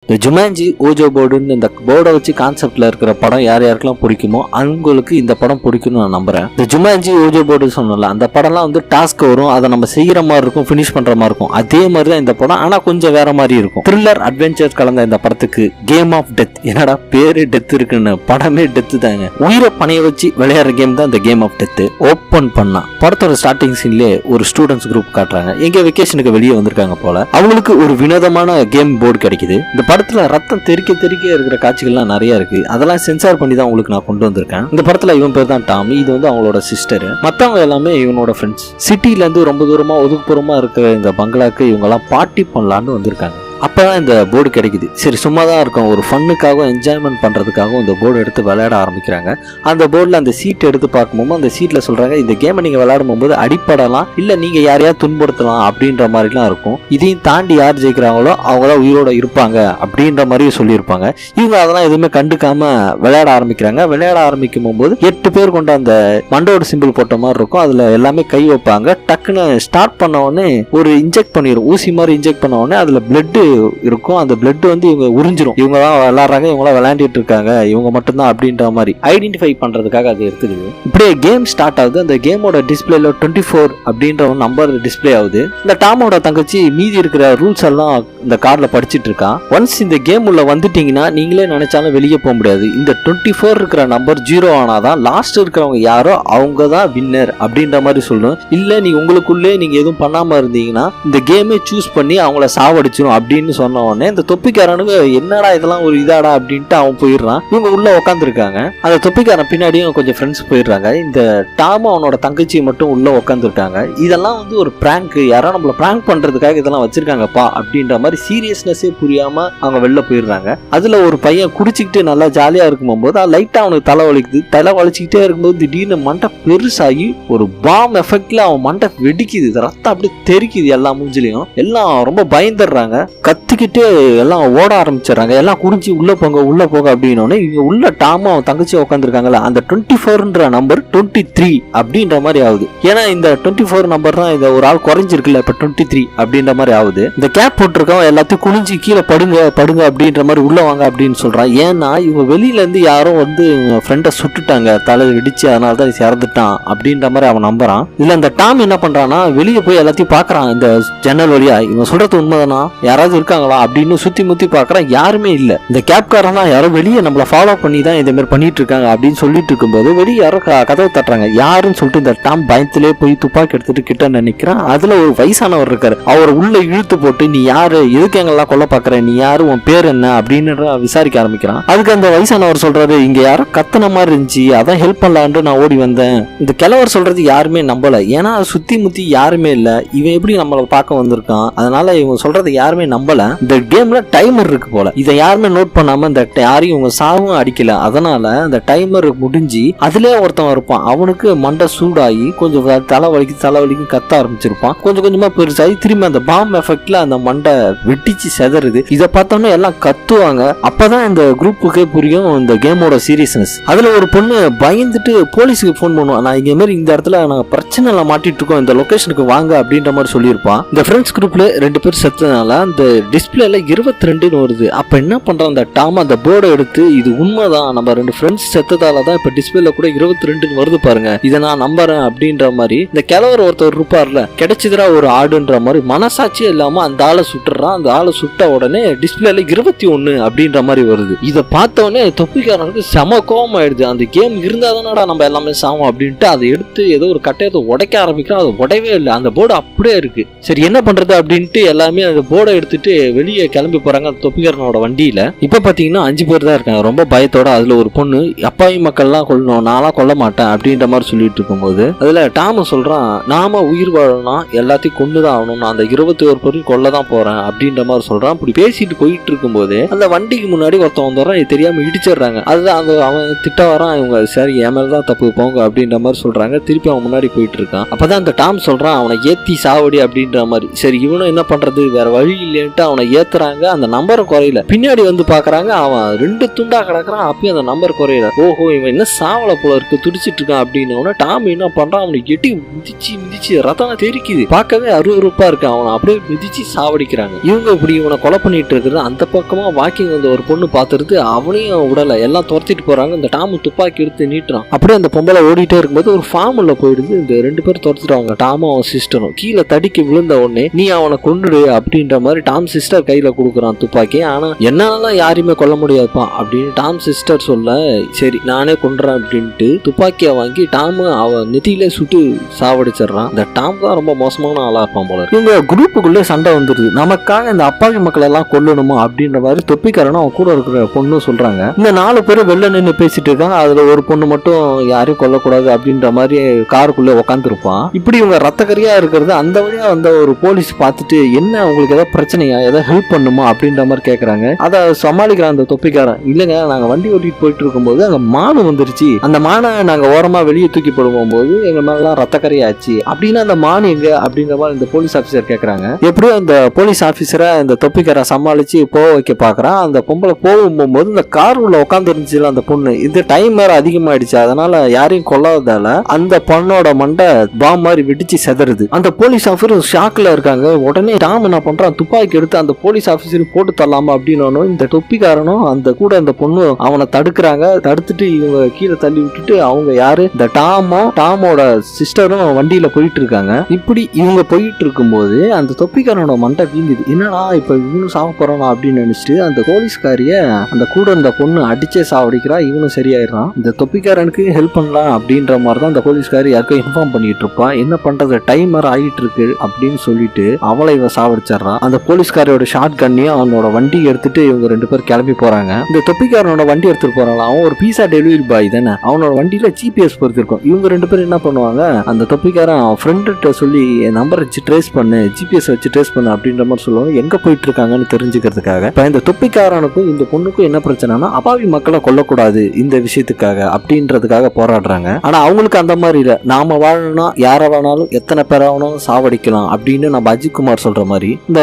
இந்த ஜுமான்ஜி ஓஜோ போர்டுன்னு இந்த போர்டை வச்சு கான்செப்ட்ல இருக்கிற படம் யார் யாருக்கெல்லாம் பிடிக்குமோ அவங்களுக்கு இந்த படம் பிடிக்கும்னு நான் நம்புறேன். இந்த ஜுமான்ஜி ஓஜோ போர்டு சொன்னல அந்த படம்லாம் வந்து டாஸ்க் வரும், அதை நம்ம செய்யற மாதிரி இருக்கும், ஃபினிஷ் பண்ற மாதிரி இருக்கும். அதே மாதிரி தான் இந்த படம், ஆனா கொஞ்சம் வேற மாதிரி இருக்கும். த்ரில்லர் அட்வென்ச்சர் கலந்த இந்த படத்துக்கு கேம் ஆஃப் டெத், என்னடா பேரு டெத் இருக்குன்னு, படமே டெத் தாங்க. உயிரை பணைய வச்சு விளையாடுற கேம் தான் இந்த கேம் ஆஃப் டெத். ஓப்பன் பண்ணா படத்தோட ஸ்டார்டிங் சீன்லயே ஒரு ஸ்டூடெண்ட்ஸ் குரூப் காட்டுறாங்க. எங்க வெக்கேஷனுக்கு வெளியே வந்திருக்காங்க போல. அவங்களுக்கு ஒரு வினோதமான கேம் போர்டு கிடைக்குது. இந்த படத்துல ரத்தம் தெறிக்க தெறிக்க இருக்கிற காட்சிகள்லாம் நிறைய இருக்கு. அதெல்லாம் சென்சார் பண்ணி தான் உங்களுக்கு நான் கொண்டு வந்திருக்கேன். இந்த படத்துல இவன் பேர் தான் டாமி, இது வந்து அவங்களோட சிஸ்டர். மத்தவங்க எல்லாமே இவனோட ஃப்ரெண்ட்ஸ். சிட்டில இருந்து ரொம்ப தூரமா ஒதுக்குப்புறமா இருக்கிற இந்த பங்களாக்கு இவங்க எல்லாம் பார்ட்டி பண்ணலான்னு வந்திருக்காங்க. அப்பதான் இந்த போர்டு கிடைக்குது. சரி சும்மா தான் இருக்கும், ஒரு ஃபன்னுக்காகவும் என்ஜாய்மெண்ட் பண்றதுக்காகவும் இந்த போர்டு எடுத்து விளையாட ஆரம்பிக்கிறாங்க. அந்த போர்டில் அந்த சீட் எடுத்து பார்க்கும்போது அந்த சீட்ல சொல்றாங்க, இந்த கேமை நீங்க விளையாடும் போது அடிப்படலாம், இல்ல நீங்க யாரையாவது துன்புறுத்தலாம் அப்படின்ற மாதிரிலாம் இருக்கும். இதையும் தாண்டி யார் ஜெயிக்கிறாங்களோ அவங்களாம் உயிரோட இருப்பாங்க அப்படின்ற மாதிரி சொல்லியிருப்பாங்க. இவங்க அதெல்லாம் எதுவுமே கண்டுக்காம விளையாட ஆரம்பிக்கிறாங்க. விளையாட ஆரம்பிக்கும் போது 8 பேர் கொண்ட அந்த மண்டோட சிம்பிள் போட்ட மாதிரி இருக்கும், அதுல எல்லாமே கை வைப்பாங்க. டக்குன்னு ஸ்டார்ட் பண்ண உடனே ஒரு இன்ஜெக்ட் பண்ணிடும், ஊசி மாதிரி இன்ஜெக்ட் பண்ண உடனே அதுல பிளட் இருக்கும். அந்த பிளட் வந்து இவங்க உறிஞ்சிரும். இவங்க தான் விளையாடுறாங்க, இவங்க விளையாண்டிட்டு இருக்காங்க, இவங்க மட்டும்தான் அப்படின்ற மாதிரி ஐடென்டிஃபை பண்றதுக்காக அது எடுத்துக்குது. இப்படியே கேம் ஸ்டார்ட் ஆகுது. அந்த கேமோட டிஸ்பிளேல 24 அப்படின்ற ஒரு நம்பர் டிஸ்பிளே ஆகுது. இந்த டாமோட தங்கச்சி மீதி இருக்கிற ரூல்ஸ் எல்லாம் இந்த கார்டுல படிச்சுட்டு இருக்கா. ஒன்ஸ் இந்த கேம் உள்ள வந்துட்டீங்கன்னா நீங்களே நினைச்சாலும் வெளியே போக முடியாது. இந்த 24 இருக்கிற நம்பர் 0 ஆனாதான் லாஸ்ட் இருக்கிறவங்க யாரோ அவங்க தான் வின்னர் அப்படின்ற மாதிரி சொல்லணும். இல்ல நீ உங்களுக்குள்ளே நீங்க எதுவும் பண்ணாம இருந்தீங்கன்னா இந்த கேமே சூஸ் பண்ணி அவங்கள சாவடிச்சிடும் அப்படின்னு சொன்ன உடனே இந்த தொப்பிக்காரனுக்கு என்னடா இதெல்லாம் ஒரு இதாடா அப்படின்ட்டு அவன் போயிடுறான். இவங்க உள்ள உட்காந்துருக்காங்க. அந்த தொப்பிக்காரன் பின்னாடியும் கொஞ்சம் ஃப்ரெண்ட்ஸ் போயிடுறாங்க. இந்த டாம் அவனோட தங்கச்சி மட்டும் உள்ள உட்காந்துருக்காங்க. இதெல்லாம் வந்து ஒரு பிராங்க், யாரோ நம்மள பிராங்க் பண்றதுக்காக இதெல்லாம் வச்சிருக்காங்கப்பா அப்படின்ற மாதிரி சீரியஸ்னஸே புரியாம அவங்க வெளில போயிடுறாங்க. அதுல ஒரு பையன் குடிச்சுக்கிட்டு நல்லா ஜாலியா இருக்கும்போது லைட்டா அவனுக்கு தலை வலிக்குது. தலை வலிச்சுக்கிட்டே இருக்கும்போது திடீர்னு மண்டை பெருசாகி ஒரு பாம் எஃபெக்ட்ல அவன் மண்டை வெடிக்குது. ரத்தம் அப்படியே தெரிக்குது எல்லா மூஞ்சிலையும். எல்லாம் ரொம்ப பயந்துடுறாங்க. கத்திக்கிட்டு எல்லாம் ஓட ஆரம்பிச்சிடறாங்க. எல்லாம் குடிச்சு உள்ள போங்க அப்படின்னு இவங்க உள்ள டாமா அவன் தங்கச்சி உட்காந்துருக்காங்கல்ல, அந்த 24ன்ற நம்பர் 23 அப்படின்ற மாதிரி ஆகுது. ஏன்னா இந்த 24 நம்பர் தான் இந்த ஒரு ஆள் குறைஞ்சிருக்குல்ல, இப்ப 23 அப்படின்ற மாதிரி ஆகுது. இந்த கேப் போட்டிருக்கவன் எல்லாத்தையும் குனிஞ்சு கீழே படுங்க அப்படின்ற மாதிரி உள்ள வாங்க அப்படின்னு சொல்றான். ஏன்னா இவங்க வெளியில இருந்து யாரும் வந்து ஃப்ரெண்டை சுட்டுட்டாங்க, தலை இடிச்சு, அதனாலதான் இறந்துட்டான் அப்படின்ற மாதிரி அவன் நம்புறான். இல்ல இந்த டாம் என்ன பண்றான்னா வெளியே போய் எல்லாத்தையும் பாக்குறான். இந்த ஜன்னல் வழியா இவன் சொல்றது உண்மைதானா, யாராவது இருக்காங்களா அப்படின்னு சுத்தி முத்தி பாக்குறான். யாருமே இல்ல. இந்த கேப்காரன் தான் யாரோ வெளியே நம்மள ஃபாலோ பண்ணி தான் இந்த மாதிரி பண்ணிட்டு இருக்காங்க அப்படின்னு சொல்லிட்டு இருக்கும்போது வெளியே யாரோ கதவை தட்டுறாங்க. யாருன்னு சொல்லிட்டு இந்த டாம் பயத்திலே போய் துப்பாக்கி எடுத்துட்டு கிட்ட நினைக்கிறான். அதுல ஒரு வயசானவர் இருக்காரு. அவர் உள்ள இழுத்து போட்டு, நீ யாரு, எதுக்கு எங்கெல்லாம் கொல்ல பாக்குற, நீ யாரு, உன் பேர் என்ன அப்படின்னு விசாரிக்க ஆரம்பிக்கிறான். அதுக்கு அந்த வயசானவர் சொல்றாரு, இங்க யாரோ கத்தன மாதிரி இருந்துச்சு, அதான் ஹெல்ப் பண்ணலான்னு நான் ஓடி வந்தேன். இந்த கிழவர் சொல்றது யாருமே நம்பல. ஏன்னா சுத்தி முத்தி யாருமே இல்ல. இவன் எப்படி நம்மள பார்க்க வந்திருக்கான், அதனால இவங்க சொல்றது யாருமே நம்பல. இந்த கேம்ல டைமர் இருக்கு போல, இதை யாருமே நோட் பண்ணாம இந்த யாரையும் இவங்க சாவும் அடிக்கல. அதனால அந்த டைமர் முடிஞ்சு அதுலயே ஒருத்தன் இருப்பான். அவனுக்கு மண்டை சூடாகி கொஞ்சம் தலைவலிக்கு கத்த ஆரம்பிச்சிருப்பான். கொஞ்சம் கொஞ்சமா பெருசாகி திரும்பி அந்த பாம் எஃபெக்ட்ல அந்த மண்டை வெட்டிச்சு செதறுது. இதை பார்த்தோம்னா எல்லாம் கத்துவாங்க. அப்பதான் இந்த குரூப்புக்கே புரியும் இந்த கேமோட சீரியஸ்னஸ். அதுல ஒரு பொண்ணு பயந்துட்டு போலீஸுக்கு போன் பண்ணுவான். நான் இங்க மாதிரி இந்த இடத்துல நாங்க பிரச்சனைல மாட்டிட்டு இருக்கோம், இந்த லொகேஷனுக்கு வாங்க அப்படின்ற மாதிரி சொல்லியிருப்பான். இந்த ஃப்ரெண்ட்ஸ் குரூப்ல 2 பேர் செத்ததுனால அந்த டிஸ்பிளேல 22ன்னு வருது. அப்ப என்ன பண்றான் அந்த டாம், அந்த போர்டை எடுத்து, இது உண்மைதான், நம்ம 2 ஃப்ரெண்ட்ஸ் செத்ததால தான் இப்ப டிஸ்பிளேல கூட 22ன்னு வருது பாருங்க, இதை நான் நம்புறேன் அப்படின்ற மாதிரி இந்த கிழவர் ஒருத்தர் இருப்பார்ல, கிடைச்சதுரா ஒரு ஆடுன்ற மாதிரி மனசாட்சியே இல்லாம அந்த ஆளை சுட்டுறான். அந்த ஆளை சுட்ட உடனே டிஸ்பிளேல 21 அப்படின்ற மாதிரி வருது. இதை பார்த்த உடனே தொப்பிக்காரனுக்கு செம கோபம் ஆயிடுது. அந்த கேம் இருந்தாதானடா நம்ம எல்லாமே சாவோம் அப்படின்ட்டு அதை எடுத்து ஏதோ ஒரு கட்டையத்தை உடைக்க ஆரம்பிக்கிறான். அது உடையவே இல்லை, அந்த போர்டு அப்படியே இருக்கு. சரி என்ன பண்றது அப்படின்ட்டு எல்லாமே அந்த போர்டை எடுத்துட்டு வெளியே கிளம்பி போறாங்க தொப்பிக்காரனோட வண்டியில. இப்ப பாத்தீங்கன்னா 5 பேர் தான் இருக்காங்க, ரொம்ப பயத்தோட. அதுல ஒரு பொண்ணு, அப்பாவி மக்கள்லாம் கொல்லணும், நான்லாம் கொல்ல மாட்டேன் அப்படின்ற மாதிரி சொல்லிட்டு இருக்கும்போது அதுல டாம சொல்றான், நாம உயிர் வாழணும்னா எல்லாத்தையும் கொண்டுதான் ஆகணும், நான் அந்த 21 பேரும் கொல்லதான் போறேன் அப்படின்ற மாதிரி சொல்றான். இப்படி பேசிட்டு போயிட்டு இருக்கும்போது அந்த வண்டிக்கு முன்னாடி ஒருத்தன் வந்துடுறான், தெரியாம இடிச்சிடுறாங்க. அதுதான் அந்த அவன் திட்ட வரான். இவங்க சரி என் மேலதான் தப்பு போங்க அப்படின்ற மாதிரி சொல்றாங்க. திருப்பி அவன் முன்னாடி போயிட்டு இருக்கான். அப்பதான் அந்த டாம் சொல்றான், அவனை ஏத்தி சாவடி அப்படின்ற மாதிரி. சரி இவனும் என்ன பண்றது, வேற வழி இல்லைன்ட்டு அவனை ஏத்துறாங்க. அந்த நம்பரை குறையல. பின்னாடி வந்து பாக்குறாங்க, அவன் 2 துண்டா கிடக்குறான். அப்பயும் அந்த நம்பர் குறையல. ஓஹோ, இவன் என்ன சாவல போல இருக்கு, துடிச்சிட்டு இருக்கான் அப்படின்னு டாம் என்ன பண்றான், அவனை எட்டி மிதிச்சு ரத்தம் தெரிக்குது. பார்க்கவே அருவருப்பா இருக்கு. அவனை அப்படியே மிதிச்சு சாவடிக்கிறாங்க. இவங்க இப்படி இவனை கொலை பண்ணிட்டு இருக்கிறது அந்த பக்கமா வாக்கிங் வந்த ஒரு பொண்ணு பாத்துறது, அவனையும் விடல, எல்லாம் துரத்திட்டு போறாங்க. இந்த டாம் துப்பாக்கி எடுத்து நீட்டுறான். அப்படியே அந்த பொம்பளை ஓடிட்டே இருக்கும்போது ஒரு ஃபார்ம்ல போயிடுது. இந்த 2 பேரும் துரத்துட்டாங்க, டாமும் அவன் சிஸ்டரும். கீழே தடிக்கு விழுந்த உடனே நீ அவனை கொன்னுடு அப்படின்ற மாதிரி டாம் சிஸ்டர் கையில கொடுக்குறான் துப்பாக்கி. ஆனா என்னால யாரையுமே கொல்ல முடியாதுப்பா அப்படின்னு டாம் சிஸ்டர் சொல்ல, சரி நானே கொன்றேன் அப்படின்ட்டு துப்பாக்கியை வாங்கி டாம் அவன் நெத்தியிலே சுட்டு சாவடிச்சிடறான். இந்த டாம் தான் ரொம்ப மோசமான ஆளா இருப்பான் போல. இவங்க குரூப்புக்குள்ளே சண்டை வந்துருது. நமக்காக இந்த அப்பாவி மக்கள் எல்லாம் கொல்லணுமா அப்படின்ற மாதிரி தொப்பிக்காரனும் அவன் கூட இருக்கிற பொண்ணு சொல்றாங்க. இந்த 4 பேரும் வெளில நின்று பேசிட்டு இருக்காங்க. அதுல ஒரு பொண்ணு மட்டும் யாரையும் கொல்லக்கூடாது அப்படின்ற மாதிரி காருக்குள்ள உட்காந்துருப்பான். இப்படி இவங்க ரத்தக்கரியா இருக்கிறது அந்த வழியா வந்த ஒரு போலீஸ் பார்த்துட்டு, என்ன உங்களுக்கு ஏதாவது பிரச்சனையா, ஏதாவது ஹெல்ப் பண்ணுமா அப்படின்ற மாதிரி கேட்கறாங்க. அதை சமாளிக்கிற அந்த தொப்பிக்காரன், இல்லைங்க நாங்க வண்டி ஓட்டிட்டு போயிட்டு இருக்கும்போது அங்க மானு வந்துருச்சு, அந்த மானை நாங்க ஓரமா வெளியே தூக்கி போடுவோம் போது எங்க மேலாம் ரத்தக்கரையாச்சு அப்படின்னா அந்த மான் எங்க அப்படின்ற மாதிரி இந்த போலீஸ் ஆபீசர் கேட்கறாங்க. எப்படியோ அந்த போலீஸ் ஆபீசரை அந்த தொப்பிக்கார சமாளிச்சு போக வைக்க பாக்குறான். அந்த பொம்பளை போகும்போது இந்த கார் உள்ள உட்காந்து இருந்துச்சுல அந்த பொண்ணு, இந்த டைம் வேற அதிகமாயிடுச்சு, அதனால யாரையும் கொல்லாததால அந்த பொண்ணோட மண்டை பாம் மாதிரி வெடிச்சு செதறுது. அந்த போலீஸ் ஆபீசர் ஷாக்ல இருக்காங்க. உடனே டாம் என்ன பண்றான், துப்பாக்கி எடுத்து அந்த போலீஸ் ஆபீசர் போட்டு தரலாமா அப்படின்னு இந்த தொப்பிக்காரனும் அந்த கூட அந்த பொண்ணு அவனை தடுக்கிறாங்க. தடுத்துட்டு இவங்க கீழே தள்ளி விட்டுட்டு அவங்க யாரு, இந்த டாமோட சிஸ்டரும் வண்டியில போயிட்டு இருக்காங்க. இப்படி இவங்க போயிட்டு இருக்கும்போது அந்த தொப்பிக்காரனோட மண்டை வீங்குது. என்னடா இப்ப இவனும் சாவ போறானா அப்படின்னு நினைச்சிட்டு அந்த போலீஸ்காரிய அந்த கூட இந்த பொண்ணு அடிச்சே சாவடிக்கிறா. இவனும் சரியாயிடுறான். இந்த தொப்பிக்காரனுக்கு ஹெல்ப் பண்ணலாம் அப்படின்ற மாதிரி தான் அந்த போலீஸ்காரி யாருக்கும் இன்ஃபார்ம் பண்ணிட்டு இருப்பான். என்ன பண்றது, டைமர் ஆகிட்டு இருக்கு அப்படின்னு சொல்லிட்டு அவளை இவன் சாவடிச்சிடறான். அந்த போலீஸ்காரோட ஷார்ட் கண்ணையும் அவனோட வண்டி எடுத்துட்டு இவங்க 2 பேர் கிளம்பி போறாங்க. இந்த தொப்பிக்காரனோட வண்டி எடுத்துட்டு போறாங்க. அவன் ஒரு பீஸா டெலிவரி பாய் தானே, அவனோட வண்டியில ஜிபிஎஸ் பொறுத்திருக்கும். இவங்க 2 பேரும் என்ன பண்ணுவாங்க, அந்த தொப்பிக்காரன் ஃப்ரெண்ட்ட சொல்லி நம்பர் வச்சு ட்ரேஸ் பண்ணு, ஜிபிஎஸ் வச்சு ட்ரேஸ் பண்ணு அப்படின்ற மாதிரி சொல்லுவாங்க. எங்க போயிட்டு இருக்காங்கன்னு தெரிஞ்சுக்கிறதுக்காக. இப்ப இந்த தொப்பிக்காரனுக்கும் இந்த பொண்ணுக்கும் என்ன பிரச்சனைனா, அப்பாவி மக்களை கொல்லக்கூடாது இந்த விஷயத்துக்காக அப்படின்றதுக்காக போராடுறாங்க. ஆனா அவங்களுக்கு அந்த மாதிரி இல்ல, நாம வாழணும்னா யார வேணாலும் எத்தனை பேராவணும் சாவடிக்கலாம் அப்படின்னு நம்ம அஜித் குமார் சொல்ற மாதிரி இந்த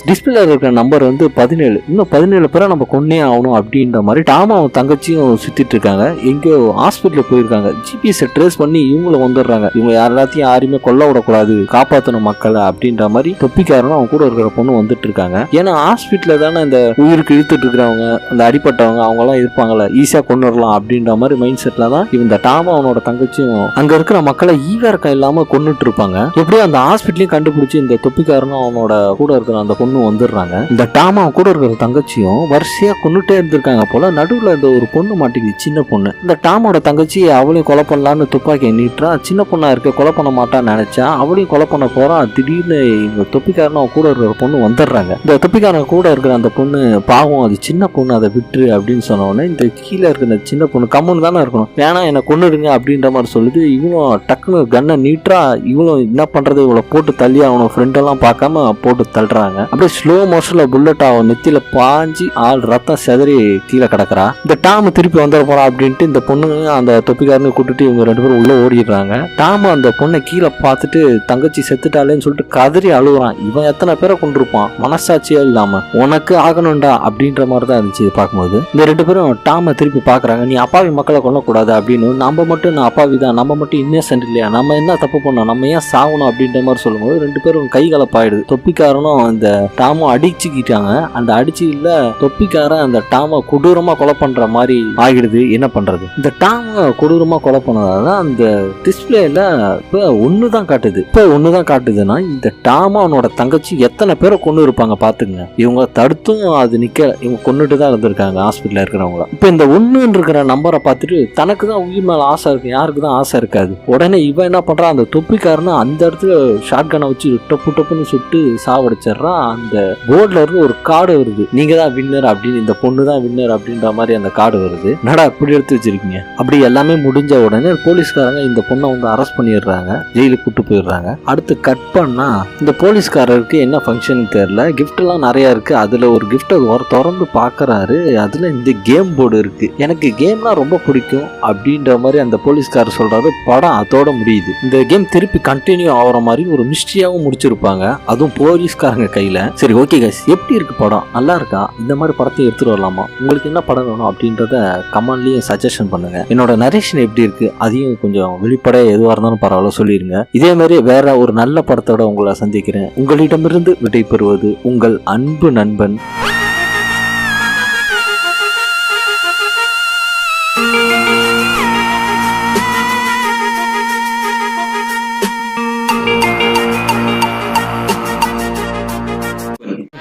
டிஸ்பிளேல இருக்கிற நம்பர் வந்து 17, இன்னும் 17 பேரை நம்ம கொன்னே ஆகணும் அப்படின்ற மாதிரி டாமா அவன் தங்கச்சியும் சுத்திட்டு இருக்காங்க. எங்கேயோ ஹாஸ்பிட்டல் போயிருக்காங்க. ஜிபிஎஸ் ட்ரேஸ் பண்ணி இவங்களும் வந்துடுறாங்க. இவங்க எல்லாத்தையும் யாரையுமே கொல்ல விடக்கூடாது, காப்பாற்றணும் மக்களை அப்படின்ற மாதிரி தொப்பிக்காரனும் அவன் கூட இருக்கிற பொண்ணு வந்துட்டு இருக்காங்க. ஏன்னா ஹாஸ்பிட்டல தானே இந்த உயிருக்கு இழுத்துட்டு இருக்கிறவங்க, அந்த அடிப்பட்டவங்க அவங்க எல்லாம் இருப்பாங்கல்ல, ஈஸியா கொண்டுடலாம் அப்படின்ற மாதிரி மைண்ட் செட்ல தான் இந்த டாமா அவனோட தங்கச்சியும் அங்க இருக்கிற மக்களை ஈவரக்கம் இல்லாம கொண்டுட்டு இருப்பாங்க. எப்படியும் அந்த ஹாஸ்பிட்டலையும் கண்டுபிடிச்சு இந்த தொப்பிக்காரனும் அவனோட கூட இருக்கிற அந்த பொண்ணு வந்துடுறாங்க. இந்த டாமா கூட இருக்கிற தங்கச்சியும் வரிசையா கொண்டுட்டே இருந்திருக்காங்க போல. நடுவுல இந்த ஒரு பொண்ணு மாட்டிக்குது, சின்ன பொண்ணு. இந்த டாமோட தங்கச்சி அவளையும் கொலை பண்ணலான்னு துப்பாக்கி நீட்டுறா. சின்ன பொண்ணா இருக்க, கொலை பண்ண மாட்டான்னு நினைச்சா அவளையும் கொலை பண்ண போறான். திடீர்னு இந்த தொப்பிக்காரனும் அவன் கூட இருக்கிற பொண்ணு வந்துடுறாங்க. இந்த தொப்பிக்காரன் கூட இருக்கிற அந்த பொண்ணு பாவம், அது சின்ன பொண்ணு, அதை விட்டுரு அப்படின்னு சொன்ன உடனே இந்த கீழே இருக்கிற சின்ன பொண்ணு கம்முன்னு தானே இருக்கணும், வேணா என்ன கொன்னுடுங்க அப்படின்ற மாதிரி சொல்லுது. இவனும் டக்குன்னு கண்ணை நீட்டுறா. இவனும் என்ன பண்றது, இவளை போட்டு தள்ளி அவனோட ஃப்ரெண்டெல்லாம் பார்க்காம போட்டு தள்ளுறாங்க. அப்படியே ஸ்லோ மோஷன்ல புல்லட் அவன் நெத்தியில பாஞ்சி ஆள் ரத்தம் செதறி கீழே கிடக்குறா. இந்த டாம் திருப்பி வந்துட போறான் அப்படின்ட்டு இந்த பொண்ணு அந்த தொப்பிக்காரனை கூட்டிட்டு இவங்க 2 பேரும் உள்ள ஓடிடுறாங்க. டாம் அந்த பொண்ணை கீழே பார்த்துட்டு தங்கச்சி செத்துட்டாலேன்னு சொல்லிட்டு கதறி அழுகுறான். இவன் எத்தனை பேரை கொண்டிருப்பான், மனசாட்சியே இல்லாம, உனக்கு ஆகணும்டா அப்படின்ற மாதிரி தான் இருந்துச்சு பார்க்கும்போது. இந்த 2 பேரும் டாமை திருப்பி பாக்குறாங்க. நீ அப்பாவி மக்களை கொல்லக்கூடாது அப்படின்னு, நம்ம மட்டும் நான் அப்பாவி தான், நம்ம மட்டும் இன்னசென்ட் இல்லையா, நம்ம என்ன தப்பு பண்ணோம், நம்ம ஏன் சாகணும் அப்படின்ற மாதிரி சொல்லும்போது 2 பேரும் கை கலப்பாயிடுது. தொப்பிக்காரனும் அந்த டாமும் அடிச்சுக்கிட்டாங்க. அந்த அடிச்சு இல்ல தொப்பிக்காரன் அந்த டாமை கொடூரமா கொலை பண்ற மாதிரி ஆகிடுது. என்ன பண்றது, இந்த டாமை கொடூரமா கொலை பண்ணதால அந்த டிஸ்பிளேல இப்ப ஒண்ணுதான் காட்டுது. இப்ப ஒண்ணுதான் காட்டுதுன்னா இந்த டாமா அவனோட தங்கச்சி எத்தனை பேரை கொண்டு இருப்பாங்க பாத்துங்க. இவங்க தடுத்தும் அது நிக்க, இவங்க கொண்டுட்டு தான் இருந்திருக்காங்க ஹாஸ்பிட்டல்ல இருக்கிறவங்க. இப்ப இந்த 1 இருக்கிற நம்பரை பார்த்துட்டு தனக்கு தான் உயிர் மேல ஆசை இருக்கு, யாருக்கு தான் ஆசை இருக்காது. உடனே இவன் என்ன பண்றான், அந்த தொப்பிக்காரனை அந்த இடத்துல ஷார்ட் கனை வச்சு டப்பு டப்புன்னு சுட்டு சாவடிச்சிடறான். அந்த போர்ட்ல இருந்து ஒரு கார்டு வருது, நீங்க தான் வின்னர் அப்படின்னு, இந்த பொண்ணு தான் வின்னர் அப்படின்ற மாதிரி அந்த கார்டு வருது. நடா இப்படி எடுத்து வச்சிருக்கீங்க. அப்படி எல்லாமே முடிஞ்ச உடனே போலீஸ்காரங்க இந்த பொண்ணை வந்து அரெஸ்ட் பண்ணிடுறாங்க, ஜெயிலுக்கு கூட்டு போயிடுறாங்க. அடுத்து கட் பண்ணா இந்த போலீஸ்காரருக்கு என்ன ஃபங்க்ஷன் தெரியல, கிஃப்ட் எல்லாம் நிறைய இருக்கு. அதுல ஒரு கிஃப்ட் திறந்து பாக்குறாரு. அதுல இந்த கேம் போர்டு இருக்கு. எனக்கு கேம்னா ரொம்ப பிடிக்கும் அப்படின்ற மாதிரி அந்த போலீஸ்காரர் சொல்றாரு. படம் அதோட முடியுது. இந்த கேம் திருப்பி கண்டினியூ ஆகிற மாதிரி ஒரு மிஸ்ட்ரியாவும் முடிச்சிருப்பாங்க, அதுவும் போலீஸ்காரங்க கையில. சரி சரி ஓகே கைஸ், எப்படி இருக்கு படம்? நல்லா இருக்கா? இந்த மாதிரி படத்தையும் எடுத்துட்டு வரலாமா? உங்களுக்கு என்ன படம் வேணும் அப்படின்றத கமெண்ட்லயும் சஜஷன் பண்ணுங்க. என்னோட நரேஷன் எப்படி இருக்கு அதையும் கொஞ்சம் வெளிப்படையா எதுவா இருந்தாலும் பரவாயில்ல சொல்லிருங்க. இதே மாதிரி வேற ஒரு நல்ல படத்தோட உங்களை சந்திக்கிறேன். உங்களிடமிருந்து விடைபெறுவது உங்கள் அன்பு நண்பன்.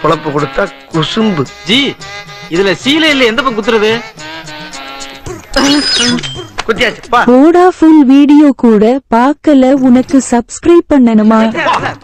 பொழப்பு கொடுத்தா குசும்பு ஜி. இதுல சீலை இல்ல, எந்த பக்கம் குத்துறது? குத்தியாச்சு பா. போடா ஃபுல் வீடியோ கூட பார்க்கல, உனக்கு சப்ஸ்கிரைப் பண்ணணுமா?